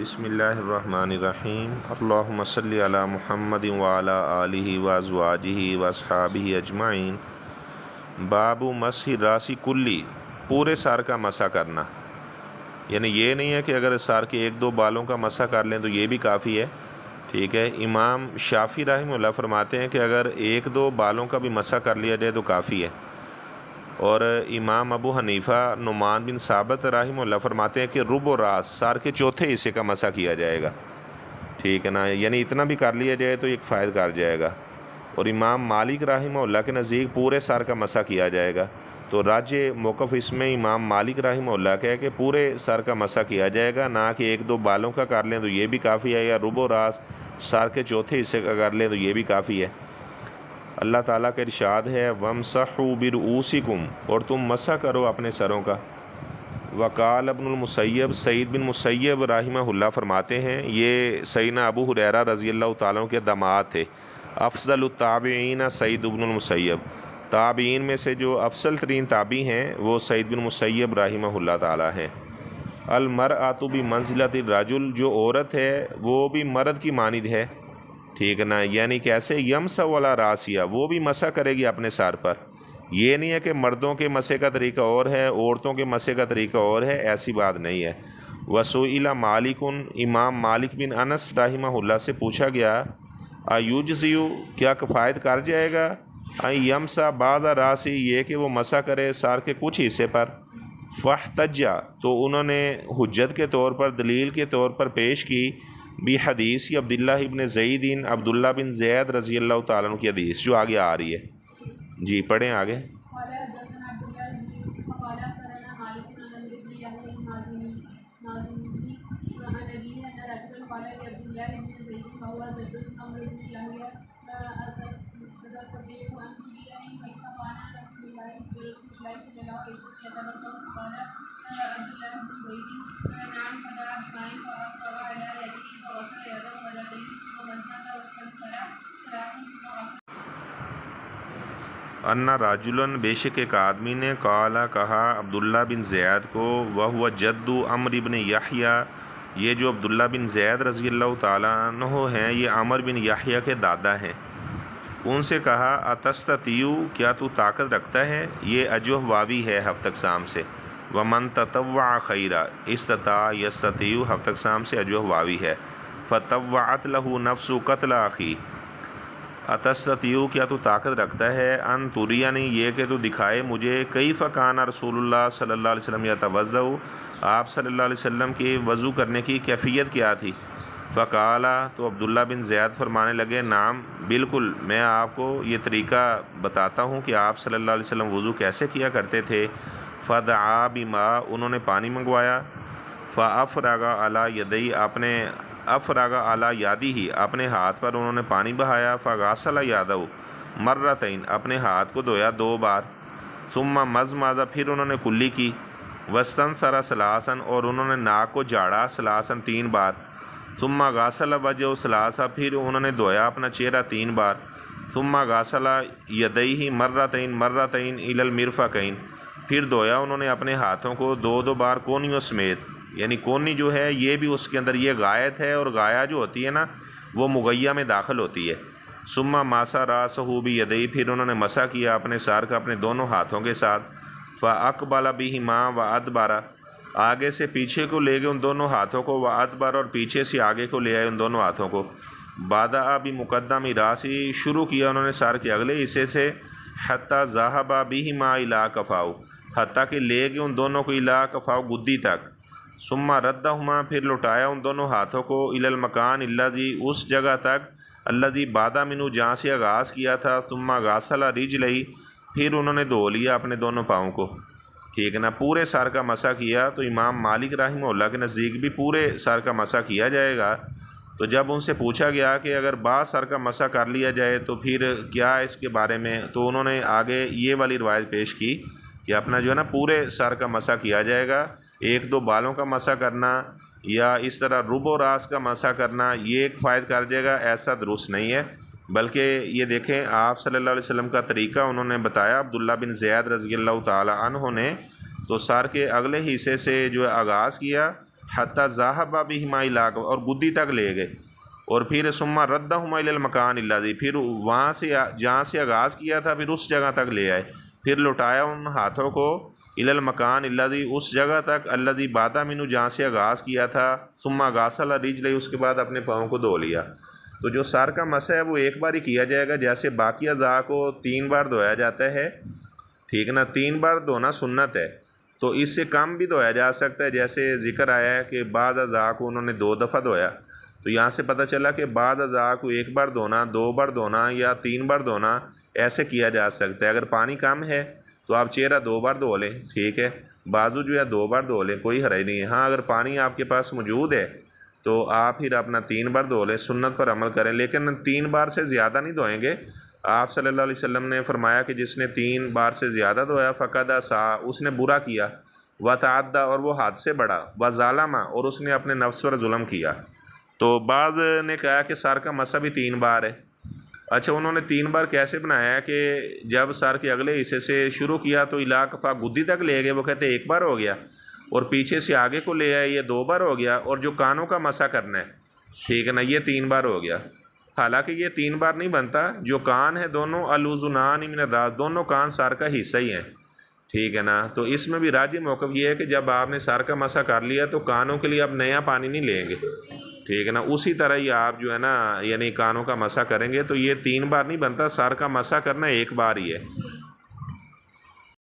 بسم اللہ الرحمن الرحیم اللہم صلی علی محمد وعلی آلہ وازواجہ واصحابہ اجمعین۔ باب مسح راسی کلی، پورے سر کا مسح کرنا، یعنی یہ نہیں ہے کہ اگر سر کے ایک دو بالوں کا مسح کر لیں تو یہ بھی کافی ہے، ٹھیک ہے۔ امام شافعی رحمہ اللہ فرماتے ہیں کہ اگر ایک دو بالوں کا بھی مسح کر لیا جائے تو کافی ہے، اور امام ابو حنیفہ نعمان بن ثابت رحمہ اللہ فرماتے ہیں کہ ربع راس، سر کے چوتھے حصے کا مسح کیا جائے گا، ٹھیک ہے نا، یعنی اتنا بھی کر لیا جائے تو ایک فائد کر جائے گا۔ اور امام مالک رحمہ اللہ کے نزدیک پورے سر کا مسح کیا جائے گا، تو راجح موقف اس میں امام مالک رحمہ اللہ کا ہے کہ پورے سر کا مسح کیا جائے گا، نہ کہ ایک دو بالوں کا کر لیں تو یہ بھی کافی ہے، یا ربع راس سر کے چوتھے حصے کا کر لیں تو یہ بھی کافی ہے۔ اللہ تعالیٰ کا ارشاد ہے وَامْسَحُوا بِرُؤُوسِكُمْ، اور تم مسح کرو اپنے سروں کا۔ وقال ابن المسیب، سعید بن مسیب رحمہ اللہ فرماتے ہیں، یہ سیدنا ابو ہریرہ رضی اللہ تعالیٰ عنہ کے داماد تھے۔ افضل التابعین سعید بن المسیب، تابعین میں سے جو افضل ترین تابعی ہیں وہ سعید بن مسیب رحمہ اللہ تعالیٰ ہیں۔ المرأۃ بمنزلۃ الرجل، جو عورت ہے وہ بھی مرد کی مانند ہے، ٹھیک ہے نا، یعنی کیسے یمسح ولا راسیہ، وہ بھی مسح کرے گی اپنے سر پر۔ یہ نہیں ہے کہ مردوں کے مسح کا طریقہ اور ہے، عورتوں کے مسح کا طریقہ اور ہے، ایسی بات نہیں ہے۔ وسئل مالک، امام مالک بن انس رحمہ اللہ سے پوچھا گیا ایجزئ، کیا کفایت کر جائے گا، یمسح بعض راسی، یہ کہ وہ مسح کرے سر کے کچھ حصے پر۔ فاحتج، تو انہوں نے حجت کے طور پر، دلیل کے طور پر پیش کی بھی حدیث عبداللہ ابن زید، عبداللہ بن زید رضی اللہ تعالیٰ عنہ کی حدیث جو آگے آ رہی ہے۔ جی پڑھیں آگے۔ انا راجلن، بے شک ایک آدمی نے، قالا کہا، عبداللہ بن زید کو، وہو جد عمرو بن یحییٰ، یہ جو عبداللہ بن زید رضی اللہ تعالیٰ عنہ ہیں یہ عمرو بن یحییٰ کے دادا ہیں۔ ان سے کہا اتستطیع، کیا تو طاقت رکھتا ہے، یہ اجوہ واوی ہے ہفتہ اقسام سے، ومن تطوع خیرا، استطاع یستطیع ہفتہ اقسام سے اجوہ واوی ہے، فطوعت لہ نفس قتل اخی، اتستطیع، کیا تو طاقت رکھتا ہے، ان ترینی، یہ کہ تو دکھائے مجھے، کیف کان رسول اللہ صلی اللہ علیہ وسلم یتوضأ، آپ صلی اللہ علیہ وسلم کی وضو کرنے کی کیفیت کیا تھی۔ فقالا، تو عبداللہ بن زید فرمانے لگے، نعم، بالکل، میں آپ کو یہ طریقہ بتاتا ہوں کہ آپ صلی اللہ علیہ وسلم وضو کیسے کیا کرتے تھے۔ فدعا بماء، انہوں نے پانی منگوایا، فافرغ علی یدیہ، افرغ علی یدیہ، اپنے ہاتھ پر انہوں نے پانی بہایا، فغسل یدہ مرتین، اپنے ہاتھ کو دھویا دو بار، ثم مضمض، پھر انہوں نے کلی کی، واستنثر ثلاثا، اور انہوں نے ناک کو جھاڑا، ثلاثا، تین بار، ثم غسل وجہہ ثلاثا، پھر انہوں نے دھویا اپنا چہرہ تین بار، ثم غسل یدیہ مرتین مرتین الی المرفقین، پھر دھویا انہوں نے اپنے ہاتھوں کو دو دو بار کونیوں سمیت، یعنی کونی جو ہے یہ بھی اس کے اندر یہ غائط ہے، اور غایا جو ہوتی ہے نا وہ مغیہ میں داخل ہوتی ہے۔ ثم مسح راسہ بیدیہ، پھر انہوں نے مسح کیا اپنے سر کا اپنے دونوں ہاتھوں کے ساتھ، فاقبل بہما وادبر، آگے سے پیچھے کو لے گئے ان دونوں ہاتھوں کو، وادبر، اور پیچھے سے آگے کو لے آئے ان دونوں ہاتھوں کو، بدأ بمقدم راسی، شروع کیا انہوں نے سر کے اگلے حصے سے، حتی ذهب بہما الی کفاؤ، حتیٰ کہ لے گئے ان دونوں کو الی کفاؤ، گدی تک، ثم ردہما، پھر لوٹایا ان دونوں ہاتھوں کو، الی المکان الذی، اس جگہ تک، الذی بادہ منہ، جہاں سے آغاز کیا تھا، ثم غسل رجلہ، پھر انہوں نے دھو لیا اپنے دونوں پاؤں کو، ٹھیک ہے نا، پورے سر کا مسح کیا۔ تو امام مالک رحمہ اللہ کے نزدیک بھی پورے سر کا مسح کیا جائے گا۔ تو جب ان سے پوچھا گیا کہ اگر بعض سر کا مسح کر لیا جائے تو پھر کیا اس کے بارے میں، تو انہوں نے آگے یہ والی روایت پیش کی کہ اپنا جو ہے نا پورے سر کا مسح کیا جائے گا، ایک دو بالوں کا مسح کرنا یا اس طرح ربع راس کا مسح کرنا یہ ایک فائد کر جائے گا، ایسا درست نہیں ہے، بلکہ یہ دیکھیں آپ صلی اللہ علیہ وسلم کا طریقہ انہوں نے بتایا عبداللہ بن زید رضی اللہ تعالی عنہ نے، تو سر کے اگلے حصے سے جو آغاز کیا حتی ذہب بہما الی، اور گدی تک لے گئے، اور پھر ثم ردہما الی المکان الذی، پھر وہاں سے جہاں سے آغاز کیا تھا پھر اس جگہ تک لے آئے، پھر لوٹایا ان ہاتھوں کو الی المکان الذی، اس جگہ تک، الذی بادا منہ، جہاں سے آغاز کیا تھا، ثم غسل رجلہ، اس کے بعد اپنے پاؤں کو دھو لیا۔ تو جو سر کا مسح ہے وہ ایک بار ہی کیا جائے گا، جیسے باقی اعضاء کو 3 بار دھویا جاتا ہے، ٹھیک ہے نا، 3 بار دھونا سنت ہے، تو اس سے کم بھی دھویا جا سکتا ہے، جیسے ذکر آیا ہے کہ بعض اعضاء کو انہوں نے 2 دفعہ دھویا، تو یہاں سے پتہ چلا کہ بعض اعضاء کو 1 بار دھونا، 2 بار دھونا یا 3 بار دھونا، ایسے کیا جا سکتا ہے۔ اگر پانی کم ہے تو آپ چہرہ 2 بار دھو لیں، ٹھیک ہے، بازو جو ہے 2 بار دھو لیں، کوئی حرج نہیں ہے۔ ہاں اگر پانی آپ کے پاس موجود ہے تو آپ پھر اپنا 3 بار دھو لیں، سنت پر عمل کریں، لیکن 3 بار سے زیادہ نہیں دھوئیں گے۔ آپ صلی اللہ علیہ وسلم نے فرمایا کہ جس نے 3 بار سے زیادہ دھویا فقد اساء، اس نے برا کیا، وتعدی، اور وہ حد سے بڑھا، وظلم، اور اس نے اپنے نفس پر ظلم کیا۔ تو بعض نے کہا کہ سر کا مسح بھی 3 بار ہے۔ اچھا انہوں نے 3 بار کیسے بنایا ہے کہ جب سر کے اگلے حصے سے شروع کیا تو علاقفہ گدی تک لے گئے، وہ کہتے ہیں 1 بار ہو گیا، اور پیچھے سے آگے کو لے آئے، یہ 2 بار ہو گیا، اور جو کانوں کا مسح کرنا ہے، ٹھیک ہے نا، یہ 3 بار ہو گیا۔ حالانکہ یہ 3 بار نہیں بنتا، جو کان ہے دونوں الاذنان من الراس، دونوں کان سر کا حصہ ہی ہیں، ٹھیک ہے نا۔ تو اس میں بھی راجح موقف یہ ہے کہ جب آپ نے سر کا مسح کر لیا تو کانوں کے لیے آپ نیا پانی نہیں لیں گے، ٹھیک ہے نا، اسی طرح ہی آپ جو ہے نا یعنی کانوں کا مسح کریں گے، تو یہ 3 بار نہیں بنتا، سر کا مسح کرنا 1 بار ہی ہے۔